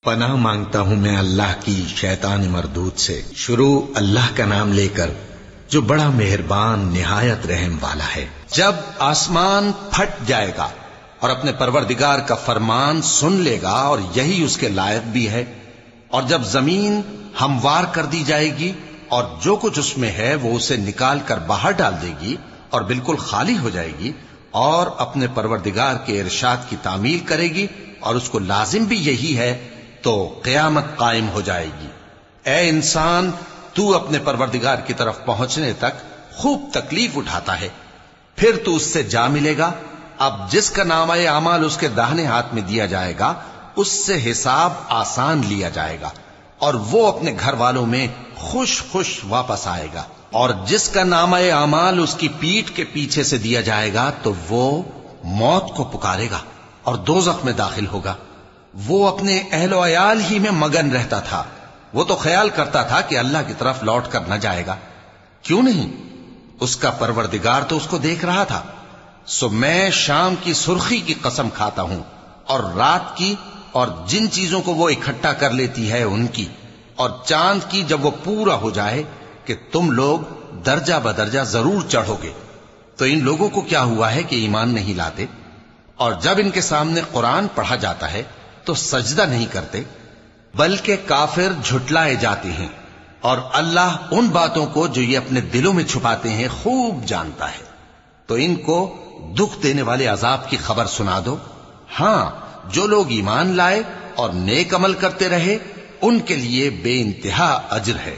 پناہ مانگتا ہوں میں اللہ کی شیطان مردود سے۔ شروع اللہ کا نام لے کر جو بڑا مہربان نہایت رحم والا ہے۔ جب آسمان پھٹ جائے گا اور اپنے پروردگار کا فرمان سن لے گا اور یہی اس کے لائق بھی ہے، اور جب زمین ہموار کر دی جائے گی اور جو کچھ اس میں ہے وہ اسے نکال کر باہر ڈال دے گی اور بالکل خالی ہو جائے گی اور اپنے پروردگار کے ارشاد کی تعمیل کرے گی اور اس کو لازم بھی یہی ہے، تو قیامت قائم ہو جائے گی۔ اے انسان، تو اپنے پروردگار کی طرف پہنچنے تک خوب تکلیف اٹھاتا ہے، پھر تو اس سے جا ملے گا۔ اب جس کا نامہ اعمال اس کے داہنے ہاتھ میں دیا جائے گا اس سے حساب آسان لیا جائے گا اور وہ اپنے گھر والوں میں خوش خوش واپس آئے گا، اور جس کا نامہ اعمال اس کی پیٹھ کے پیچھے سے دیا جائے گا تو وہ موت کو پکارے گا اور دوزخ میں داخل ہوگا۔ وہ اپنے اہل و عیال ہی میں مگن رہتا تھا، وہ تو خیال کرتا تھا کہ اللہ کی طرف لوٹ کر نہ جائے گا، کیوں نہیں؟ اس کا پروردگار تو اس کو دیکھ رہا تھا۔ سو میں شام کی سرخی کی قسم کھاتا ہوں اور رات کی اور جن چیزوں کو وہ اکٹھا کر لیتی ہے ان کی، اور چاند کی جب وہ پورا ہو جائے کہ تم لوگ درجہ بدرجہ ضرور چڑھو گے۔ تو ان لوگوں کو کیا ہوا ہے کہ ایمان نہیں لاتے، اور جب ان کے سامنے قرآن پڑھا جاتا ہے تو سجدہ نہیں کرتے، بلکہ کافر جھٹلائے جاتے ہیں، اور اللہ ان باتوں کو جو یہ اپنے دلوں میں چھپاتے ہیں خوب جانتا ہے۔ تو ان کو دکھ دینے والے عذاب کی خبر سنا دو۔ ہاں، جو لوگ ایمان لائے اور نیک عمل کرتے رہے ان کے لیے بے انتہا اجر ہے۔